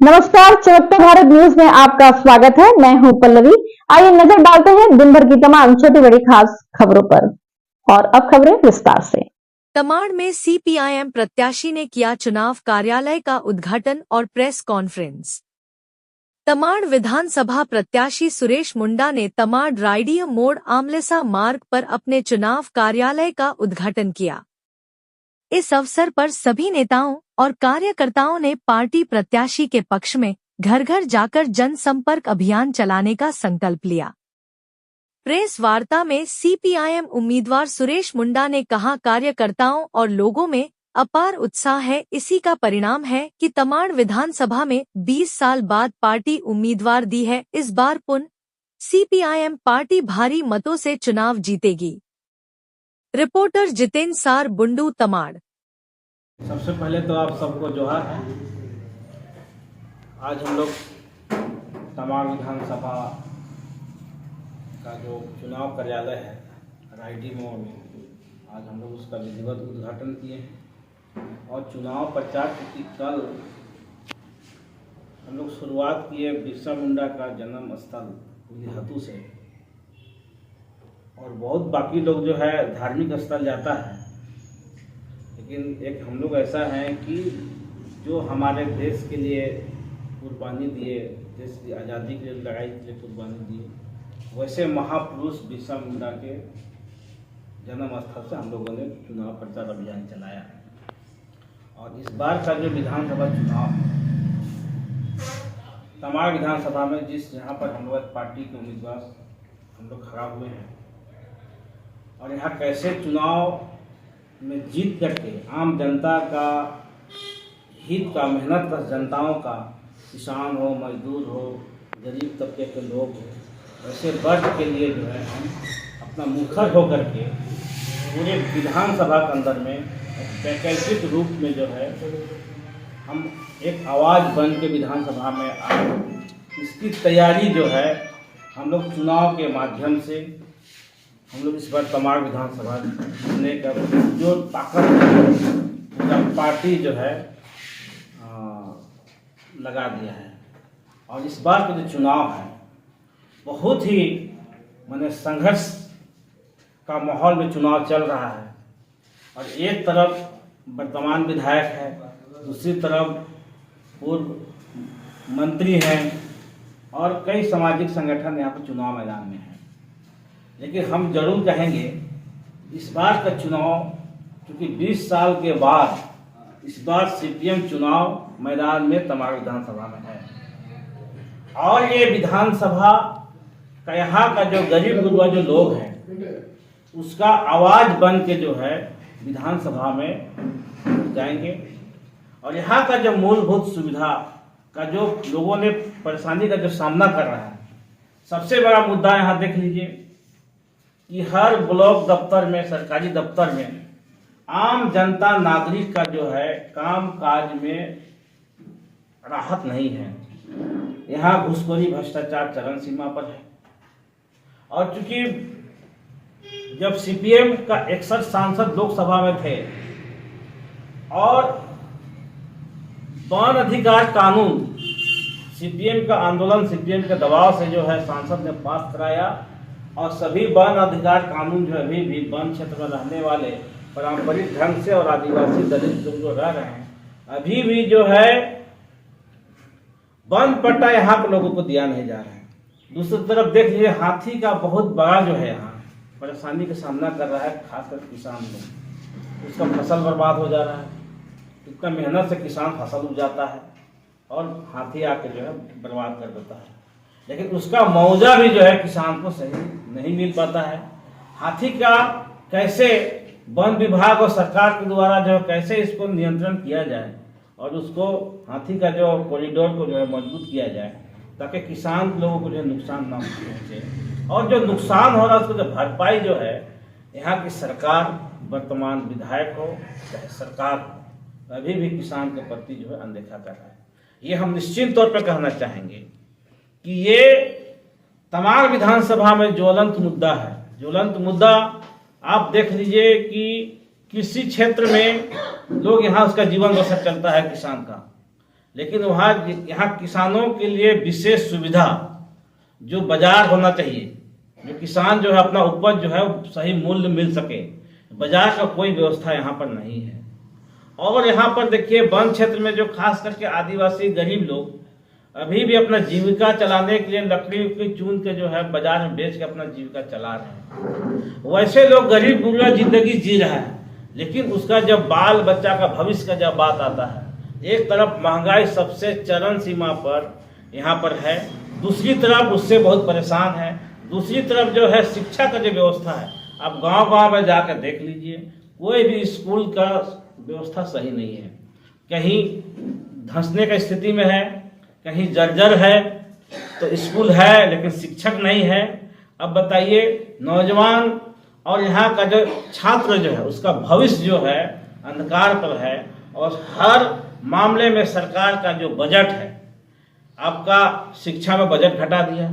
नमस्कार, चमकता भारत न्यूज में आपका स्वागत है। मैं हूं पल्लवी। आइए नजर डालते हैं दिन भर की तमाम छोटी बड़ी खास खबरों पर। और अब खबरें विस्तार से। तमाड़ में सीपीआईएम प्रत्याशी ने किया चुनाव कार्यालय का उद्घाटन और प्रेस कॉन्फ्रेंस। तमाड़ विधानसभा प्रत्याशी सुरेश मुंडा ने तमाड़ राइडिया मोड़ आमलेसा मार्ग पर अपने चुनाव कार्यालय का उद्घाटन किया। इस अवसर पर सभी नेताओं और कार्यकर्ताओं ने पार्टी प्रत्याशी के पक्ष में घर घर जाकर जनसंपर्क अभियान चलाने का संकल्प लिया। प्रेस वार्ता में सीपीआईएम उम्मीदवार सुरेश मुंडा ने कहा, कार्यकर्ताओं और लोगों में अपार उत्साह है। इसी का परिणाम है कि तमाड़ विधानसभा में 20 साल बाद पार्टी उम्मीदवार दी है। इस बार पुनः सीपीआईएम पार्टी भारी मतों से चुनाव जीतेगी। रिपोर्टर जितेंद्र सार, बुंडू, तमाड़। सबसे पहले तो आप सबको जोहार है। आज हम लोग तमाड़ विधानसभा का जो चुनाव कार्यालय है राइडी मोड़ में, आज हम लोग उसका विधिवत उद्घाटन किए हैं और चुनाव प्रचार की कल हम लोग शुरुआत किए बिरसा मुंडा का जन्म स्थल हतू से, और बहुत बाकी लोग जो है धार्मिक स्थल जाता है, लेकिन एक हम लोग ऐसा हैं कि जो हमारे देश के लिए कुर्बानी दिए, देश की आज़ादी के लिए लड़ाई के लिए कुर्बानी दिए, वैसे महापुरुष बिरसा मुंडा के जन्म स्थल से हम लोगों ने चुनाव प्रचार अभियान चलाया। और इस बार का जो विधानसभा चुनाव है तमाड़ विधानसभा में, जहाँ पर हम लोग पार्टी के उम्मीदवार हम लोग खड़ा हुए हैं, और यहाँ कैसे चुनाव में जीत करके आम जनता का हित का, मेहनत का, जनताओं का, किसान हो, मजदूर हो, गरीब तबके के लोग हो, वैसे वर्ग के लिए जो है हम अपना मुखर होकर के पूरे विधानसभा के अंदर में वैकल्पिक रूप में जो है हम एक आवाज़ बन के विधानसभा में आए। इसकी तैयारी जो है हम लोग चुनाव के माध्यम से हम लोग इस बार तमाड़ विधानसभा जीतने का जो ताकत पूरा पार्टी जो है लगा दिया है। और इस बार का जो चुनाव है बहुत ही माने संघर्ष का माहौल में चुनाव चल रहा है, और एक तरफ वर्तमान विधायक है, दूसरी तरफ पूर्व मंत्री हैं, और कई सामाजिक संगठन यहाँ पर चुनाव मैदान में हैं। लेकिन हम जरूर कहेंगे इस बार का चुनाव, क्योंकि 20 साल के बाद इस बार सीपीएम चुनाव मैदान में तमाड़ विधानसभा में है, और ये विधानसभा का यहाँ का जो गरीब गुरबा जो लोग हैं उसका आवाज़ बन के जो है विधानसभा में जाएंगे। और यहाँ का जो मूलभूत सुविधा का जो लोगों ने परेशानी का जो सामना कर रहा है, सबसे बड़ा मुद्दा यहाँ देख लीजिए कि हर ब्लॉक दफ्तर में, सरकारी दफ्तर में आम जनता नागरिक का जो है काम काज में राहत नहीं है। यहाँ घूसखोरी भ्रष्टाचार चरम सीमा पर है। और चूंकि जब सीपीएम का 61 सांसद लोकसभा में थे और वन अधिकार कानून सीपीएम का आंदोलन, सीपीएम के दबाव से जो है सांसद ने पास कराया, और सभी वन अधिकार कानून जो अभी भी वन क्षेत्र में रहने वाले पारंपरिक ढंग से और आदिवासी दलित लोग जो रह रहे हैं, अभी भी जो है वन पट्टा यहाँ के लोगों को दिया नहीं जा रहा है। दूसरी तरफ देख लीजिए, हाथी का बहुत बड़ा जो है यहाँ परेशानी का सामना कर रहा है, खासकर किसान लोग। उसका फसल बर्बाद हो जा रहा है, इतना मेहनत से किसान फसल उपजाता है और हाथी आके जो है बर्बाद कर देता है, लेकिन उसका मुआवजा भी जो है किसान को सही नहीं मिल पाता है। हाथी का कैसे वन विभाग और सरकार के द्वारा जो कैसे इसको नियंत्रण किया जाए और उसको हाथी का जो कॉरिडोर को जो है मजबूत किया जाए, ताकि किसान लोगों को जो नुकसान ना पहुँचे, और जो नुकसान हो रहा है उसको जो भरपाई जो है यहाँ की सरकार, वर्तमान विधायक हो चाहे सरकार हो, अभी भी किसान के प्रति जो है अनदेखा कर रहा है। ये हम निश्चित तौर पर कहना चाहेंगे कि ये तमाड़ विधानसभा में ज्वलंत मुद्दा है। ज्वलंत मुद्दा आप देख लीजिए कि कृषि क्षेत्र में लोग यहाँ उसका जीवन बसर चलता है किसान का, लेकिन वहाँ यहाँ किसानों के लिए विशेष सुविधा जो बाजार होना चाहिए, जो किसान जो है अपना उपज जो है सही मूल्य मिल सके, बाजार का कोई व्यवस्था यहाँ पर नहीं है। और यहाँ पर देखिए वन क्षेत्र में जो खास करके आदिवासी गरीब लोग अभी भी अपना जीविका चलाने के लिए लकड़ी की चून के जो है बाजार में बेच के अपना जीविका चला रहे हैं। वैसे लोग गरीब गुरबा जिंदगी जी रहा है, लेकिन उसका जब बाल बच्चा का भविष्य का जब बात आता है, एक तरफ महंगाई सबसे चरम सीमा पर यहाँ पर है, दूसरी तरफ उससे बहुत परेशान है, दूसरी तरफ जो है शिक्षा का जो व्यवस्था है, आप गांव-गांव में जाकर देख लीजिए, कोई भी स्कूल का व्यवस्था सही नहीं है, कहीं धंसने की स्थिति में है, कहीं जर्जर है, तो स्कूल है लेकिन शिक्षक नहीं है। अब बताइए नौजवान और यहाँ का जो छात्र जो है उसका भविष्य जो है अंधकार पर है। और हर मामले में सरकार का जो बजट है, आपका शिक्षा में बजट घटा दिया,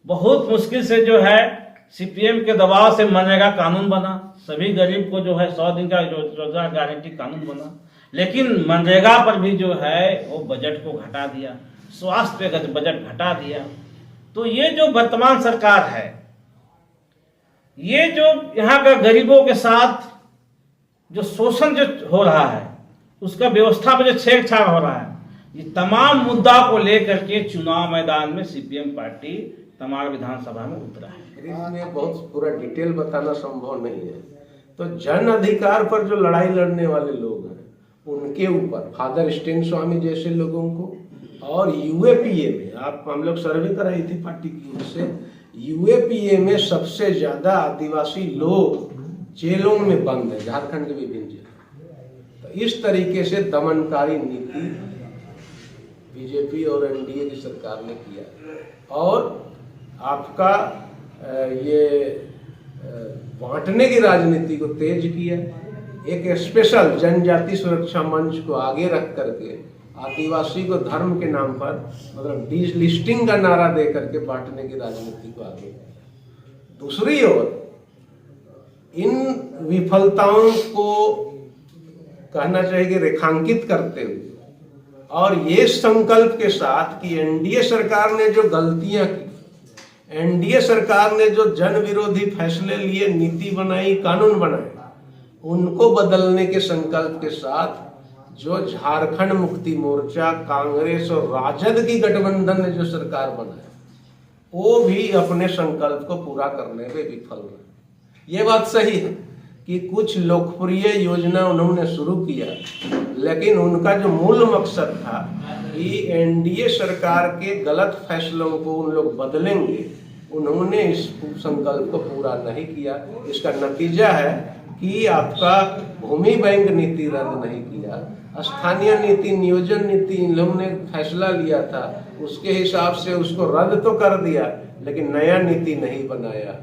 बहुत मुश्किल से जो है सीपीएम के दबाव से मनरेगा कानून बना, सभी गरीब को जो है 100 दिन का रोजगार गारंटी कानून बना, लेकिन मनरेगा पर भी जो है वो बजट को घटा दिया, स्वास्थ्य पे बजट घटा दिया। तो ये जो वर्तमान सरकार है, ये जो यहाँ का गरीबों के साथ जो शोषण जो हो रहा है, उसका व्यवस्था पर जो छेड़छाड़ हो रहा है, ये तमाम मुद्दा को लेकर के चुनाव मैदान में सीपीएम पार्टी तमाड़ विधानसभा में उतरा है। इसमें बहुत पूरा डिटेल बताना संभव नहीं है। तो जन अधिकार पर जो लड़ाई लड़ने वाले लोग हैं, उनके ऊपर फादर स्टेन स्वामी जैसे लोगों को, और यूएपीए में हम लोग सर्वे कराई थी पार्टी की ओर से, यूएपीए में सबसे ज्यादा आदिवासी लोग जेलों में बंद है, झारखंड के विभिन्न जेलों। तो इस तरीके से दमनकारी नीति बीजेपी और एनडीए की सरकार ने किया। और आपका ये बांटने की राजनीति को तेज किया, एक स्पेशल जनजाति सुरक्षा मंच को आगे रख करके आदिवासी को धर्म के नाम पर मतलब डिलिस्टिंग का नारा दे करके बांटने की राजनीति को आगे। दूसरी ओर इन विफलताओं को कहना चाहिए कि रेखांकित करते हुए और ये संकल्प के साथ कि एनडीए सरकार ने जो गलतियां की, एनडीए सरकार ने जो जन विरोधी फैसले लिए, नीति बनाई, कानून बनाए, उनको बदलने के संकल्प के साथ जो झारखंड मुक्ति मोर्चा, कांग्रेस और राजद की गठबंधन ने जो सरकार बनाया, वो भी अपने संकल्प को पूरा करने में विफल रहे। ये बात सही है कि कुछ लोकप्रिय योजना उन्होंने शुरू किया, लेकिन उनका जो मूल मकसद था कि एनडीए सरकार के गलत फैसलों को उन लोग बदलेंगे, उन्होंने इस संकल्प को पूरा नहीं किया। इसका नतीजा है कि आपका भूमि बैंक नीति रद्द नहीं किया, स्थानीय नीति, नियोजन नीति इन लोगों ने फैसला लिया था, उसके हिसाब से उसको रद्द तो कर दिया, लेकिन नया नीति नहीं बनाया।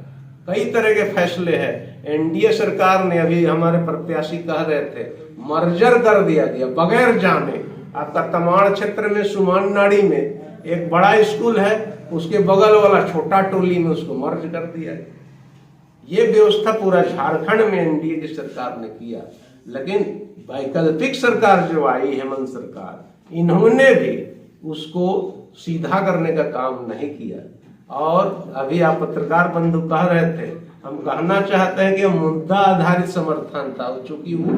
कई तरह के फैसले हैं। एनडीए सरकार ने, अभी हमारे प्रत्याशी कह रहे थे, मर्जर कर दिया गया बगैर जाने। आपका तमाड़ क्षेत्र में सुमाननाड़ी में एक बड़ा स्कूल है, उसके बगल वाला छोटा टोली में उसको मर्ज कर दिया। ये व्यवस्था पूरा झारखंड में एनडीए की सरकार ने किया, लेकिन वैकल्पिक सरकार जो आई, हेमंत सरकार, इन्होंने भी उसको सीधा करने का काम नहीं किया। और अभी आप पत्रकार बंधु कह रहे थे, हम कहना चाहते हैं कि मुद्दा आधारित समर्थन था, चूंकि वो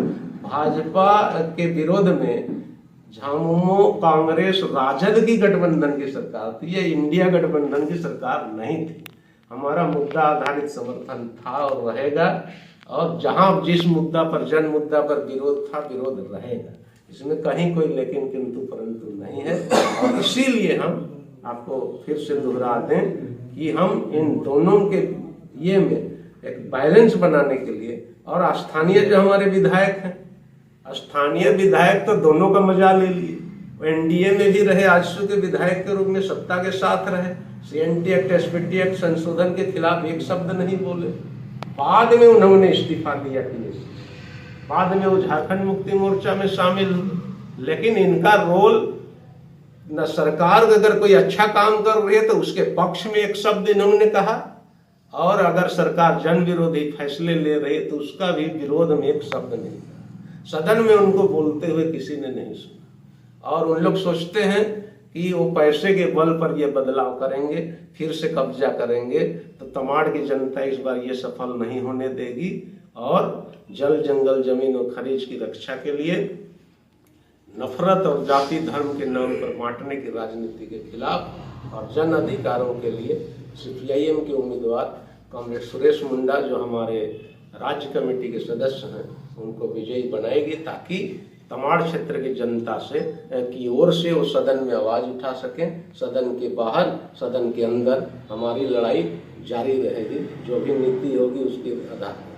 भाजपा के विरोध में झामुमो, कांग्रेस, राजद की गठबंधन की सरकार थी, ये इंडिया गठबंधन की सरकार नहीं थी। हमारा मुद्दा आधारित समर्थन था और रहेगा, और जहां जिस मुद्दा पर, जन मुद्दा पर विरोध था, विरोध रहेगा। इसमें कहीं कोई लेकिन किंतु परंतु नहीं है। और इसीलिए हम आपको फिर से दोहरा दें कि हम इन दोनों के ये में एक बैलेंस बनाने के लिए, और स्थानीय जो हमारे विधायक हैं, स्थानीय विधायक तो दोनों का मजा ले लिए। एनडीए में भी रहे, आजसू के विधायक के रूप में सत्ता के साथ रहे, सीएनटी एक्ट, एसपीटी एक्ट संशोधन के खिलाफ एक शब्द नहीं बोले। बाद में उन्होंने इस्तीफा दिया टीएस, बाद में वो झारखंड मुक्ति मोर्चा में शामिल हुए। लेकिन इनका रोल न, सरकार अगर कोई अच्छा काम कर रही है तो उसके पक्ष में एक शब्द इन्होंने कहा, और अगर सरकार जन विरोधी फैसले ले रही है तो उसका भी विरोध में एक शब्द नहीं कहा। सदन में उनको बोलते हुए किसी ने नहीं सुना। और उन लोग सोचते हैं कि वो पैसे के बल पर ये बदलाव करेंगे, फिर से कब्जा करेंगे, तो तमाड़ की जनता इस बार ये सफल नहीं होने देगी और जल जंगल जमीन और खनिज की रक्षा के लिए नफरत और जाति धर्म के नाम पर बांटने की राजनीति के खिलाफ और जन अधिकारों के लिए सीपीआईएम के उम्मीदवार कॉमरेड सुरेश मुंडा, जो हमारे राज्य कमेटी के सदस्य हैं, उनको विजयी बनाएगी, ताकि तमाड़ क्षेत्र की जनता से की ओर से वो सदन में आवाज उठा सकें। सदन के बाहर, सदन के अंदर हमारी लड़ाई जारी रहेगी, जो भी नीति होगी उसके आधार पर।